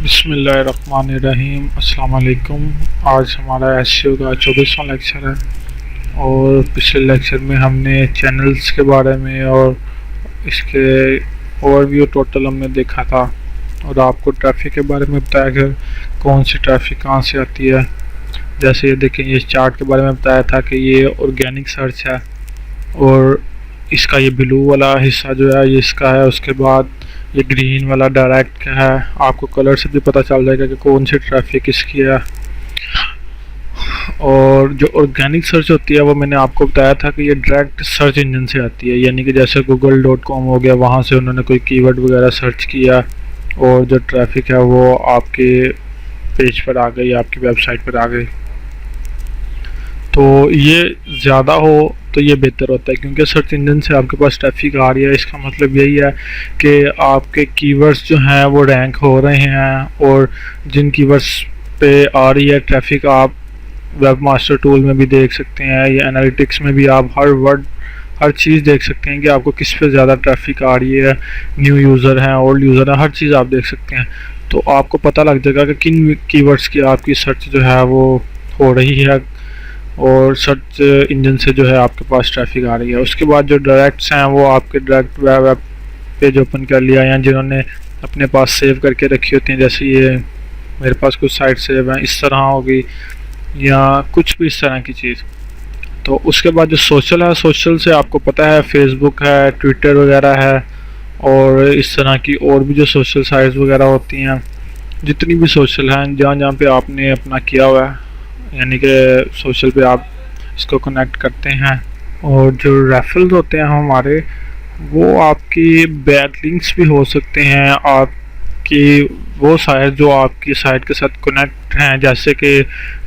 बिस्मिल्लाहिर्रहमानिर्रहीम। अस्सलाम वालेकुम। आज हमारा एसईओ का 24वां लेक्चर है और पिछले लेक्चर में हमने चैनल्स के बारे में और इसके ओवरव्यू टोटल हमने देखा था और आपको ट्रैफिक के बारे में बताया कि कौन सी ट्रैफिक कहाँ से आती है। जैसे ये देखें, ये चार्ट के बारे में बताया था कि ये ऑर्गेनिक सर्च है और इसका ये ब्लू वाला हिस्सा जो है ये इसका है। उसके बाद ये ग्रीन वाला डायरेक्ट का है। आपको कलर से भी पता चल जाएगा कि कौन सी ट्रैफिक किसकी है। और जो ऑर्गेनिक सर्च होती है वो मैंने आपको बताया था कि ये डायरेक्ट सर्च इंजन से आती है, यानी कि जैसे google.com हो गया, वहाँ से उन्होंने कोई कीवर्ड वगैरह सर्च किया और जो ट्रैफिक है वो आपके पेज पर आ गई, आपकी वेबसाइट पर आ गई। तो ये ज़्यादा हो तो ये बेहतर होता है, क्योंकि सर्च इंजन से आपके पास ट्रैफिक आ रही है। इसका मतलब यही है कि आपके कीवर्ड्स जो हैं वो रैंक हो रहे हैं और जिन कीवर्ड्स पे आ रही है ट्रैफिक आप वेब मास्टर टूल में भी देख सकते हैं या एनालिटिक्स में भी आप हर चीज़ देख सकते हैं कि आपको किस पे ज़्यादा ट्रैफिक आ रही है, न्यू यूज़र हैं, ओल्ड यूज़र हैं, हर चीज़ आप देख सकते हैं। तो आपको पता लग जाएगा कि किन कीवर्ड्स की आपकी सर्च जो है वो हो रही है और सर्च इंजन से जो है आपके पास ट्रैफिक आ रही है। उसके बाद जो डायरेक्ट्स हैं वो आपके डायरेक्ट वेब पेज ओपन कर लिया या जिन्होंने अपने पास सेव करके रखी होती हैं, जैसे ये मेरे पास कुछ साइट सेव हैं इस तरह होगी या कुछ भी इस तरह की चीज़। तो उसके बाद जो सोशल है, सोशल से आपको पता है फेसबुक है, ट्विटर वगैरह है और इस तरह की और भी जो सोशल साइट्स वगैरह होती हैं, जितनी भी सोशल हैं जहाँ जहाँ पे आपने अपना किया हुआ है, यानी कि सोशल पे आप इसको कनेक्ट करते हैं। और जो रेफरल्स होते हैं हमारे, वो आपकी बैकलिंक्स भी हो सकते हैं, आपकी वो साइट जो आपकी साइट के साथ कनेक्ट हैं, जैसे कि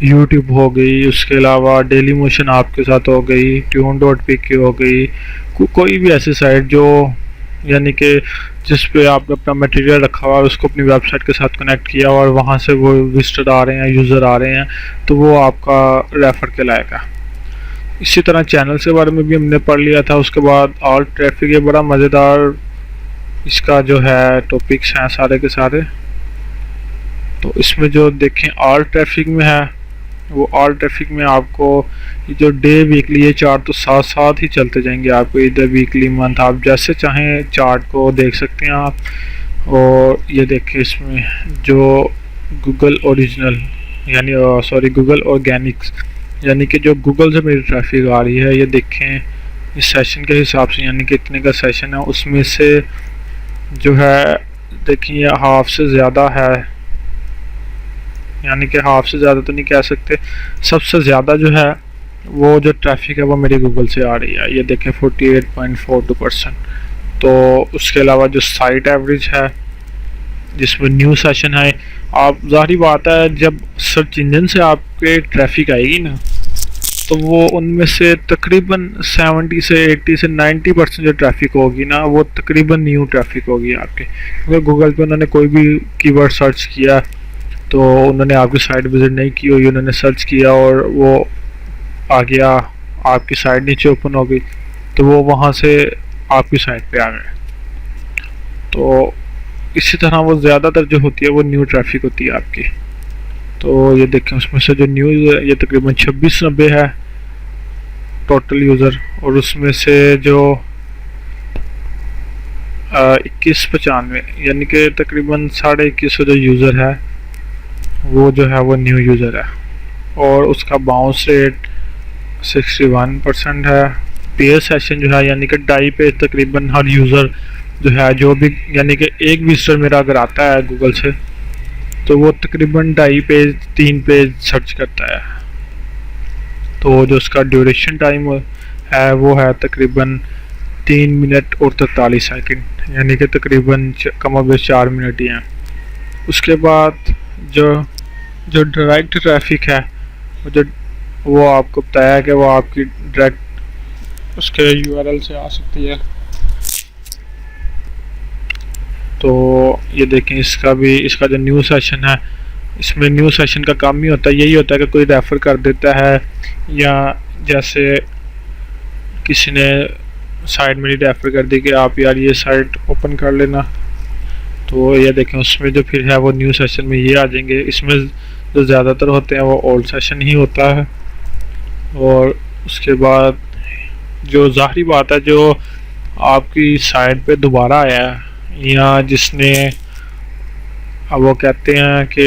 यूट्यूब हो गई, उसके अलावा डेली मोशन आपके साथ हो गई, tune.pk हो गई, कोई भी ऐसी साइट जो यानी कि जिस पे आपने अपना मटेरियल रखा हुआ है उसको अपनी वेबसाइट के साथ कनेक्ट किया और वहाँ से वो विजिटर आ रहे हैं, यूज़र आ रहे हैं, तो वो आपका रेफ़र कहलाएगा। इसी तरह चैनल के बारे में भी हमने पढ़ लिया था। उसके बाद ऑल ट्रैफिक, ये बड़ा मज़ेदार इसका जो है टॉपिक्स हैं सारे के सारे। तो इसमें जो देखें ऑल ट्रैफिक में है, वो ऑल ट्रैफिक में आपको ये जो डे वीकली ये चार्ट तो साथ साथ ही चलते जाएंगे। आपको इधर वीकली मंथ आप जैसे चाहें चार्ट को देख सकते हैं आप। और ये देखिए इसमें जो गूगल ओरिजिनल यानी गूगल ऑर्गेनिक्स, यानी कि जो गूगल से मेरी ट्रैफिक आ रही है, ये देखें इस सेशन के हिसाब से, यानी कि इतने का सेशन है उसमें से जो है देखिए हाफ से ज़्यादा है, यानी कि हाफ से ज़्यादा तो नहीं कह सकते, सबसे ज़्यादा जो है वो जो ट्रैफिक है वो मेरी गूगल से आ रही है। ये देखें 48.42%। तो उसके अलावा जो साइट एवरेज है जिसमें न्यू सेशन है, आप ज़ाहिर बात है जब सर्च इंजन से आपके ट्रैफिक आएगी ना, तो वो उनमें से तकरीबन 70 से 80 से 90% जो ट्रैफिक होगी ना वो तकरीबन न्यू ट्रैफिक होगी आपके, क्योंकि गूगल पे उन्होंने कोई भी कीवर्ड सर्च किया तो उन्होंने आपकी साइट विज़िट नहीं की हुई, उन्होंने सर्च किया और वो आ गया, आपकी साइट नीचे ओपन हो गई तो वो वहाँ से आपकी साइट पे आ गए। तो इसी तरह वो ज़्यादातर जो होती है वो न्यू ट्रैफिक होती है आपकी। तो ये देखें उसमें से जो न्यू ये तकरीबन 2690 है टोटल यूज़र, और उसमें से जो 2195 यानी कि तकरीबन 2150 जो यूज़र है वो जो है वो न्यू यूज़र है और उसका बाउंस रेट 61% है। पेयर सेशन जो है यानी कि डाई पेज तकरीबन हर यूज़र जो है जो भी, यानी कि एक विजिटर मेरा अगर आता है गूगल से तो वो तकरीबन 2.5 पेज 3 पेज सर्च करता है। तो जो उसका ड्यूरेशन टाइम है वो है तकरीबन 3 मिनट और 43 सेकंड, यानी कि तकरीबन कम बेश 4 मिनट ही हैं। उसके बाद जो डायरेक्ट ट्रैफिक है वो आपको बताया है कि वो आपकी डायरेक्ट उसके यूआरएल से आ सकती है। तो ये देखें इसका जो न्यू सेशन है, इसमें न्यू सेशन का काम ही होता है, यही होता है कि कोई रेफ़र कर देता है या जैसे किसी ने साइट मेरी रेफ़र कर दी कि आप यार ये साइट ओपन कर लेना, तो ये देखें उसमें जो फिर है वो न्यू सेशन में ये आ जाएंगे। इसमें जो ज़्यादातर होते हैं वो ओल्ड सेशन ही होता है। और उसके बाद जो ज़ाहिरी बात है, जो आपकी साइट पे दोबारा आया है या जिसने अब वो कहते हैं कि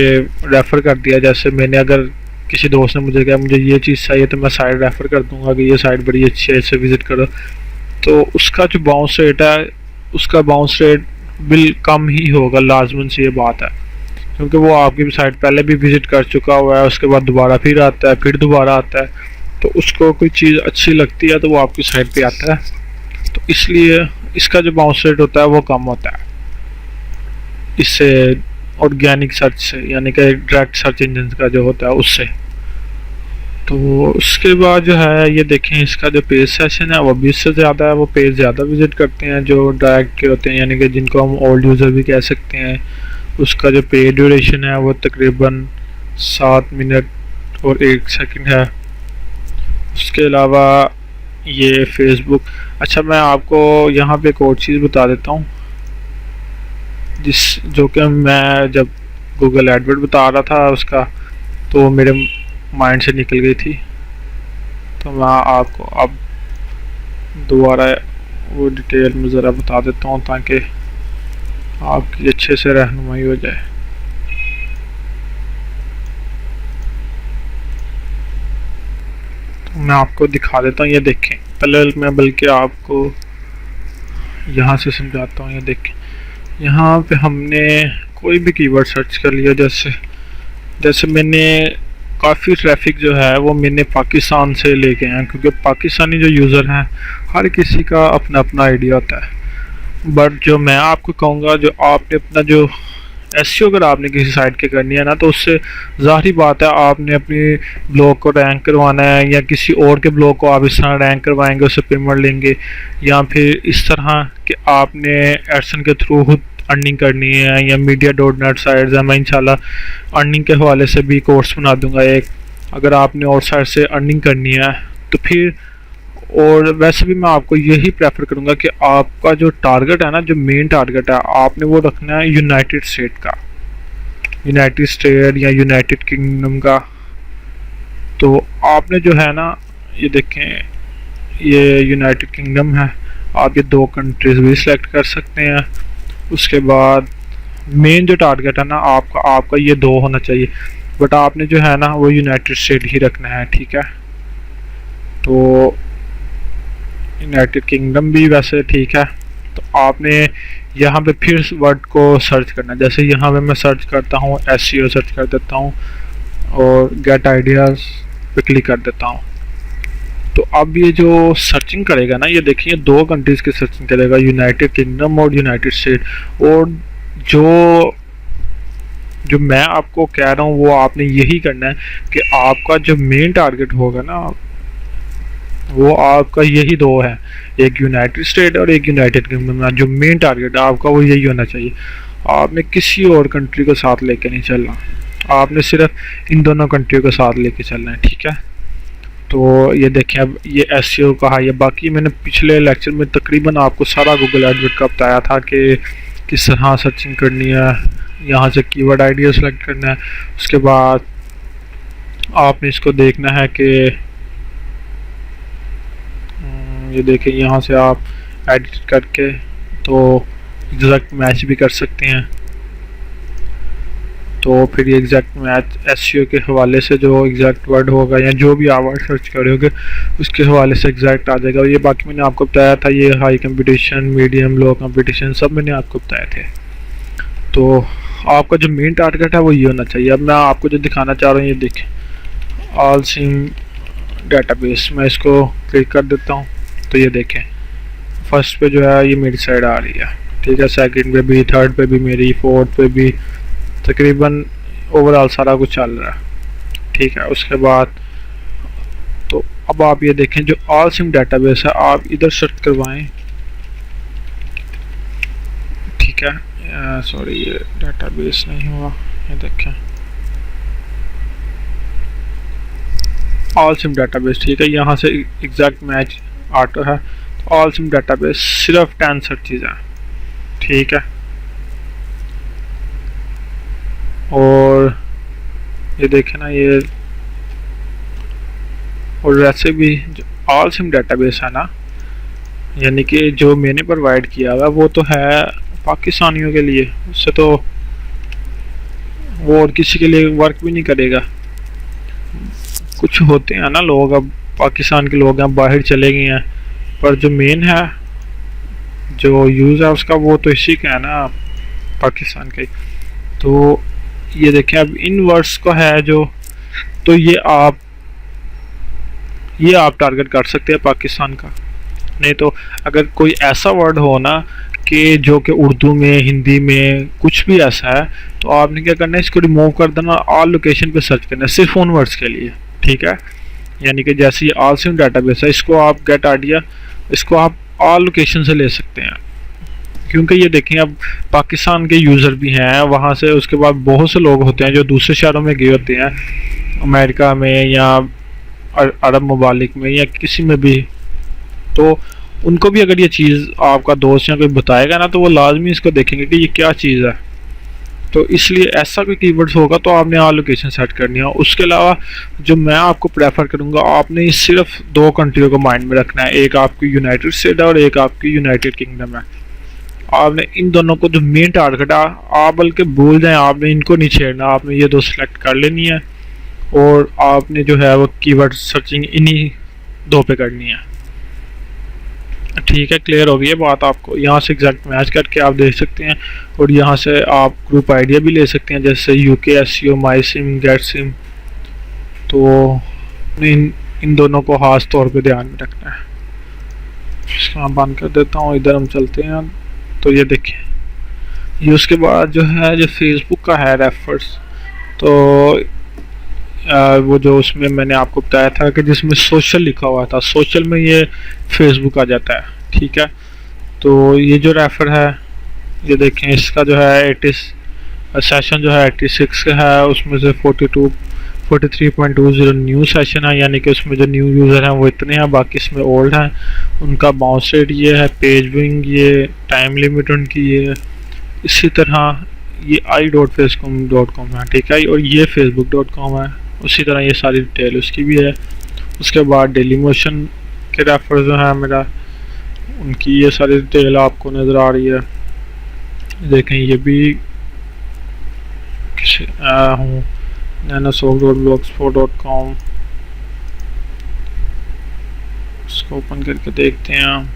रेफ़र कर दिया, जैसे मैंने अगर किसी दोस्त ने मुझे कहा मुझे ये चीज़ चाहिए तो मैं साइट रेफ़र कर दूंगा कि ये साइट बड़ी अच्छी है, इसे विज़िट करो, तो उसका जो बाउंस रेट है उसका बाउंस रेट बिल कम ही होगा, लाजमन सी ये बात है। क्योंकि वो आपकी साइट पहले भी विज़िट कर चुका हुआ है, उसके बाद दोबारा फिर आता है, फिर दोबारा आता है, तो उसको कोई चीज़ अच्छी लगती है तो वो आपकी साइट पे आता है। तो इसलिए इसका जो बाउंस रेट होता है वो कम होता है इससे, ऑर्गेनिक सर्च से, यानी कि डायरेक्ट सर्च इंजन का जो होता है उससे। तो उसके बाद जो है ये देखें इसका जो पेज सेशन है वो 20 से ज़्यादा है, वो पेज ज़्यादा विज़िट करते हैं जो डायरेक्ट के होते हैं, यानी कि जिनको हम ओल्ड यूज़र भी कह सकते हैं। उसका जो पेज ड्यूरेशन है वो तकरीबन 7 मिनट और 1 सेकंड है। उसके अलावा ये फेसबुक, अच्छा मैं आपको यहाँ पे एक और चीज़ बता देता हूँ जो कि मैं जब गूगल एडवर्ड बता रहा था उसका, तो मेरे माइंड से निकल गई थी, तो मैं आपको अब दोबारा वो डिटेल में ज़रा बता देता हूँ ताकि आपकी अच्छे से रहनुमाई हो जाए। तो मैं आपको दिखा देता हूँ, ये देखें, पहले मैं बल्कि आपको यहाँ से समझाता हूँ। ये देखें यहाँ पे हमने कोई भी कीवर्ड सर्च कर लिया, जैसे मैंने काफ़ी ट्रैफिक जो है वो मैंने पाकिस्तान से लेके आया, क्योंकि पाकिस्तानी जो यूज़र हैं हर किसी का अपना अपना आइडिया होता है। बट जो मैं आपको कहूँगा, जो आपने अपना जो एसईओ अगर आपने किसी साइट के करनी है ना, तो उससे ज़ाहिरी बात है आपने अपनी ब्लॉग को रैंक करवाना है, या किसी और के ब्लॉग को आप इस तरह रैंक करवाएंगे, उससे पेमेंट लेंगे, या फिर इस तरह कि आपने एडसन के थ्रू खुद अर्निंग करनी है, या मीडिया.नेट साइट्स है। मैं इंशाल्लाह अर्निंग के हवाले से भी कोर्स बना दूंगा एक, अगर आपने और साइट से अर्निंग करनी है तो फिर। और वैसे भी मैं आपको यही प्रेफर करूंगा कि आपका जो टारगेट है ना, जो मेन टारगेट है, आपने वो रखना है यूनाइटेड स्टेट का, यूनाइटेड स्टेट या यूनाइटेड किंगडम का। तो आपने जो है ना, ये देखें ये यूनाइटेड किंगडम है, आप ये 2 कंट्रीज भी सिलेक्ट कर सकते हैं। उसके बाद मेन जो टारगेट है ना आपका ये 2 होना चाहिए, बट आपने जो है ना वो यूनाइटेड स्टेट ही रखना है, ठीक है। तो यूनाइटेड किंगडम भी वैसे ठीक है। तो आपने यहाँ पे फिर वर्ड को सर्च करना है, जैसे यहाँ पे मैं सर्च करता हूँ एसईओ सर्च कर देता हूँ और गेट आइडियाज़ पे क्लिक कर देता हूँ। तो अब ये जो सर्चिंग करेगा ना, ये देखिए 2 कंट्रीज़ की सर्चिंग करेगा, यूनाइटेड किंगडम और यूनाइटेड स्टेट। और जो मैं आपको कह रहा हूँ वो आपने यही करना है कि आपका जो मेन टारगेट होगा ना वो आपका यही 2 है, एक यूनाइटेड स्टेट और एक यूनाइटेड किंगडम। जो मेन टारगेट है आपका वो यही होना चाहिए, आपने किसी और कंट्री को साथ लेके नहीं चलना, आपने सिर्फ इन दोनों कंट्री को साथ लेके चलना है, ठीक है। तो ये देखें अब ये एसईओ कहा, ये बाकी मैंने पिछले लेक्चर में तकरीबन आपको सारा गूगल एडवर्ड का बताया था कि किस तरह सर्चिंग करनी है। यहाँ से कीवर्ड आइडिया सेलेक्ट करना है, उसके बाद आपने इसको देखना है कि ये देखें यहाँ से आप एडिट करके तो एग्जैक्ट मैच भी कर सकते हैं। तो फिर ये एग्जैक्ट मैच एसईओ के हवाले से जो एग्जैक्ट वर्ड होगा या जो भी आप वर्ड सर्च करोगे उसके हवाले से एग्जैक्ट आ जाएगा। और ये बाकी मैंने आपको बताया था, ये हाई कंपटीशन, मीडियम, लो कंपटीशन सब मैंने आपको बताए थे। तो आपका जो मेन टारगेट है वो ये होना चाहिए। अब मैं आपको जो दिखाना चाह रहा हूँ ये देखें, ऑल सिम डेटाबेस, मैं इसको क्लिक कर देता हूँ। तो ये देखें फर्स्ट पे जो है ये मेरी साइड आ रही है, ठीक है, सेकंड पे भी, थर्ड पे भी मेरी, फोर्थ पे भी, तकरीबन ओवरऑल सारा कुछ चल रहा है, ठीक है। उसके बाद तो अब आप ये देखें जो ऑल सिम डेटाबेस है आप इधर सर्च करवाएं, ठीक है। सॉरी ये डेटाबेस नहीं हुआ, ये देखें ऑल सिम डेटाबेस, ठीक है। यहाँ से एग्जैक्ट मैच ऑटो है, ऑल सिम डेटाबेस सिर्फ 10 सर्चेज हैं, ठीक है। और ये देखें ना ये, और वैसे भी जो ऑल सिम डाटाबेस है ना, यानी कि जो मैंने प्रोवाइड किया हुआ वो तो है पाकिस्तानियों के लिए, उससे तो वो और किसी के लिए वर्क भी नहीं करेगा। कुछ होते हैं ना लोग, अब पाकिस्तान के लोग हैं बाहर चले गए हैं, पर जो मेन है जो यूज़ है उसका वो तो इसी का है ना, पाकिस्तान का ही। तो ये देखें अब इन वर्ड्स का है जो, तो ये आप टारगेट कर सकते हैं पाकिस्तान का। नहीं तो अगर कोई ऐसा वर्ड हो ना कि जो कि उर्दू में, हिंदी में कुछ भी ऐसा है, तो आपने क्या करना है, इसको रिमूव कर देना, ऑल लोकेशन पे सर्च करना है सिर्फ उन वर्ड्स के लिए, ठीक है। यानी कि जैसे ये ऑल सिम डाटाबेस है, इसको आप गेट आइडिया, इसको आप ऑल लोकेशन से ले सकते हैं, क्योंकि ये देखें अब पाकिस्तान के यूज़र भी हैं वहाँ से, उसके बाद बहुत से लोग होते हैं जो दूसरे शहरों में गए होते हैं, अमेरिका में या अरब ममालिक में या किसी में भी, तो उनको भी अगर ये चीज़ आपका दोस्त या कोई बताएगा ना, तो वो लाजमी इसको देखेंगे कि ये क्या चीज़ है। तो इसलिए ऐसा कोई कीवर्ड्स होगा तो आपने ऑल लोकेशन सेट करनी है। उसके अलावा जो मैं आपको प्रेफर करूँगा, आपने सिर्फ 2 कंट्रियों को माइंड में रखना है, एक आपकी यूनाइटेड स्टेट है और एक आपकी यूनाइटेड किंगडम है। आपने इन दोनों को जो मेन टारगेट है, आप बल्कि भूल जाएं, आपने इनको नहीं छेड़ना, आपने ये 2 सिलेक्ट कर लेनी है और आपने जो है वो कीवर्ड सर्चिंग इन्हीं 2 पे करनी है, ठीक है। क्लियर हो गई है बात आपको। यहाँ से एग्जैक्ट मैच करके आप देख सकते हैं, और यहाँ से आप ग्रुप आइडिया भी ले सकते हैं, जैसे यूके एसईओ, माई सिम, गेट सिम। तो इन दोनों को खास तौर पे ध्यान में रखना है। इसको मैं बंद कर देता हूँ, इधर हम चलते हैं। तो ये देखें, ये उसके बाद जो है जो फेसबुक का है रेफर्स, तो वो जो उसमें मैंने आपको बताया था कि जिसमें सोशल लिखा हुआ था, सोशल में ये फेसबुक आ जाता है, ठीक है। तो ये जो रेफर है, ये देखें इसका जो है सेशन जो है 86 का है, उसमें से 43.20 न्यू सेशन है, यानी कि उसमें जो न्यू यूज़र हैं वो इतने हैं, बाकी इसमें ओल्ड हैं। उनका बाउंस रेट ये है, पेज विंग ये, टाइम लिमिट उनकी ये है। इसी तरह ये i.facebook.com है, ठीक है, और ये facebook.com है। उसी तरह ये सारी डिटेल उसकी भी है। उसके बाद डेली मोशन के रेफर जो है मेरा, उनकी ये सारी डिटेल आपको नज़र आ रही है। देखें ये भी हूँ nanosoft.blogspot.com, इसको ओपन करके देखते हैं।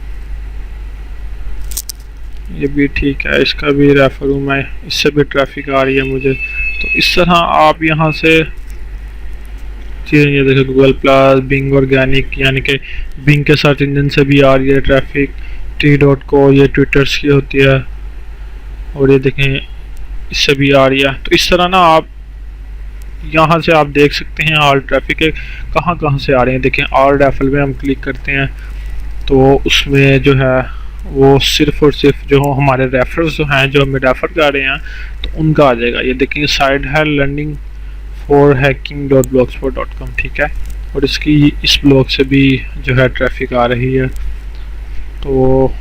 ये भी ठीक है, इसका भी रेफर हूँ मैं, इससे भी ट्रैफिक आ रही है मुझे। तो इस तरह आप यहाँ से चीज़ें, ये देखो गूगल प्लस, बिंग ऑर्गेनिक, यानी कि बिंग के सर्च इंजन से भी आ रही है ट्रैफिक। t.co ये ट्विटर्स की होती है, और ये देखें इससे भी आ रही है। तो इस तरह ना आप यहाँ से आप देख सकते हैं ऑल ट्रैफिक है कहाँ कहाँ से आ रहे हैं। देखें ऑल रेफर में हम क्लिक करते हैं तो उसमें जो है वो सिर्फ और सिर्फ जो हमारे रेफर्स जो हैं, जो हमें रेफ़र कर रहे हैं, तो उनका आ जाएगा। ये देखेंगे साइड है लर्निंग फॉर हैकिंग.blogspot.com, ठीक है, और इसकी इस ब्लॉग से भी जो है ट्रैफिक आ रही है। तो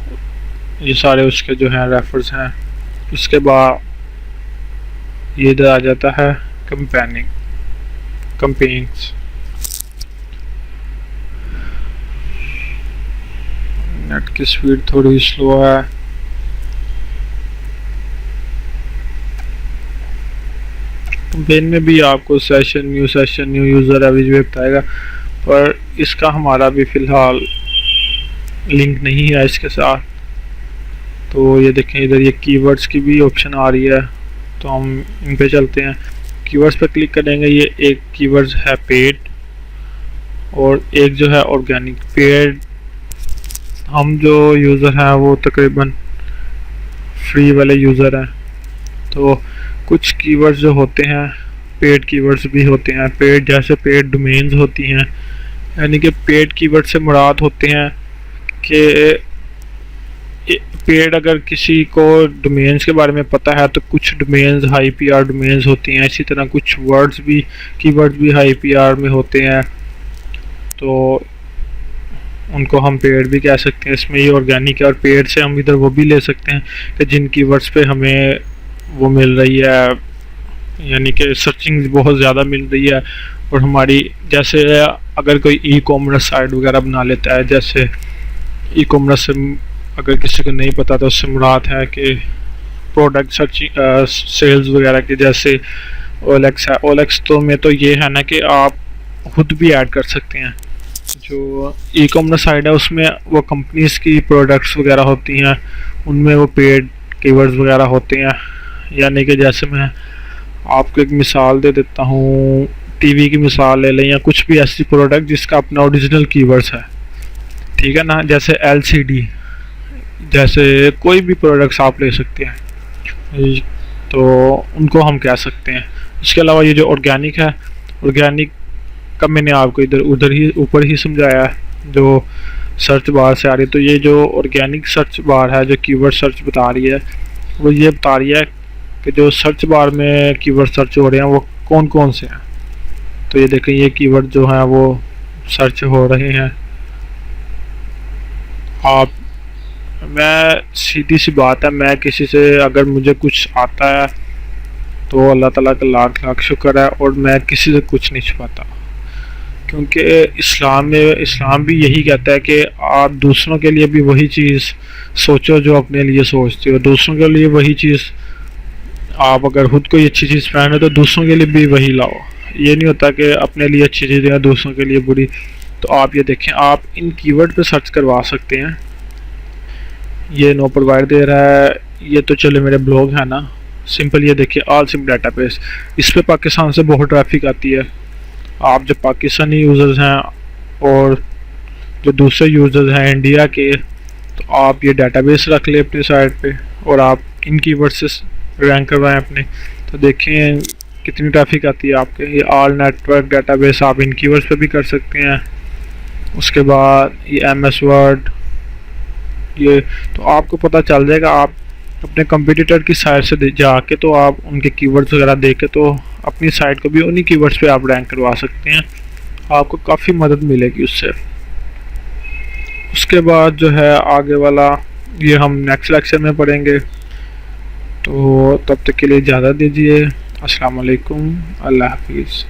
ये सारे उसके जो हैं रेफर्स हैं। उसके बाद ये इधर आ जाता है कंपेन्स। नेट की स्पीड थोड़ी स्लो है। कंपेन में भी आपको सेशन, न्यू यूज़र एवरेज भी बताएगा, पर इसका हमारा भी फ़िलहाल लिंक नहीं है इसके साथ। तो ये देखें इधर ये कीवर्ड्स की भी ऑप्शन आ रही है, तो हम इन पे चलते हैं। कीवर्ड्स पे क्लिक करेंगे। ये एक कीवर्ड्स है पेड और एक जो है ऑर्गेनिक। पेड हम जो यूज़र हैं वो तकरीबन फ्री वाले यूज़र हैं, तो कुछ कीवर्ड्स जो होते हैं पेड कीवर्ड्स भी होते हैं। पेड जैसे पेड डोमेन्स होती हैं, यानी कि पेड कीवर्ड से मुराद होते हैं कि पेड अगर किसी को डोमेन्स के बारे में पता है तो कुछ डोमेन्स हाई पीआर डोमेन्स होती हैं। इसी तरह कुछ कीवर्ड्स भी हाई पीआर में होते हैं, तो उनको हम पेड भी कह सकते हैं। इसमें ये ऑर्गेनिक है, और पेड से हम इधर वो भी ले सकते हैं कि जिन कीवर्ड्स पे हमें वो मिल रही है यानी कि सर्चिंग बहुत ज़्यादा मिल रही है। और हमारी जैसे अगर कोई ई कॉमर्स साइट वगैरह बना लेता है, जैसे ई कॉमर्स से अगर किसी को नहीं पता तो उससे मुराद है कि प्रोडक्ट सर्चिंग सेल्स वगैरह के, जैसे ओएलएक्स है। ओएलएक्स तो में तो ये है ना कि आप खुद भी ऐड कर सकते हैं। जो ई कॉमर्स साइट है उसमें वो कंपनीज की प्रोडक्ट्स वगैरह होती हैं, उनमें वो पेड कीवर्ड्स वगैरह होते हैं। यानी कि जैसे मैं आपको एक मिसाल दे देता हूँ, टीवी की मिसाल ले लें या कुछ भी ऐसी प्रोडक्ट जिसका अपना ओरिजिनल कीवर्ड्स है, ठीक है ना। जैसे एलसीडी, जैसे कोई भी प्रोडक्ट्स आप ले सकते हैं, तो उनको हम कह सकते हैं। इसके अलावा ये जो ऑर्गेनिक है, ऑर्गेनिक का मैंने आपको इधर उधर ही ऊपर ही समझाया है जो सर्च बार से आ रही है। तो ये जो ऑर्गेनिक सर्च बार है, जो कीवर्ड सर्च बता रही है, वो ये बता रही है कि जो सर्च बार में कीवर्ड सर्च हो रहे हैं वो कौन कौन से हैं। तो ये देखें, ये कीवर्ड जो हैं वो सर्च हो रहे हैं। आप, मैं सीधी सी बात है, मैं किसी से अगर मुझे कुछ आता है तो अल्लाह ताला का लाख लाख शुक्र है, और मैं किसी से कुछ नहीं छुपाता। क्योंकि इस्लाम भी यही कहता है कि आप दूसरों के लिए भी वही चीज़ सोचो जो अपने लिए सोचते हो। दूसरों के लिए वही चीज़, आप अगर खुद कोई अच्छी चीज़ पहने तो दूसरों के लिए भी वही लाओ। ये नहीं होता कि अपने लिए अच्छी चीज़ें या दूसरों के लिए बुरी। तो आप ये देखें, आप इन कीवर्ड पे सर्च करवा सकते हैं। ये नो प्रोवाइड दे रहा है, ये तो चले मेरे ब्लॉग है ना, सिंपल। ये देखिए, ऑल सिम डाटाबेस, इस पे पाकिस्तान से बहुत ट्रैफिक आती है। आप जब पाकिस्तानी यूज़र्स हैं और जो दूसरे यूज़र्स हैं इंडिया के, तो आप ये डाटाबेस रख लें अपनी साइट पे और आप इन कीवर्ड से रैंक करवाएं अपने। तो देखें कितनी ट्रैफिक आती है आपके। ये ऑल नेटवर्क डाटाबेस आप इन कीवर्ड्स पे भी कर सकते हैं। उसके बाद ये एमएस वर्ड, ये तो आपको पता चल जाएगा। आप अपने कंपटीटर की साइट से जाके तो आप उनके कीवर्ड्स वगैरह देख के तो अपनी साइट को भी उन्हीं कीवर्ड्स पे आप रैंक करवा सकते हैं। आपको काफ़ी मदद मिलेगी उससे। उसके बाद जो है आगे वाला, ये हम नेक्स्ट लेक्चर में पढ़ेंगे। तो तब तक के लिए इजाज़त दीजिए। अस्सलाम वालेकुम, अल्लाह हाफिज़।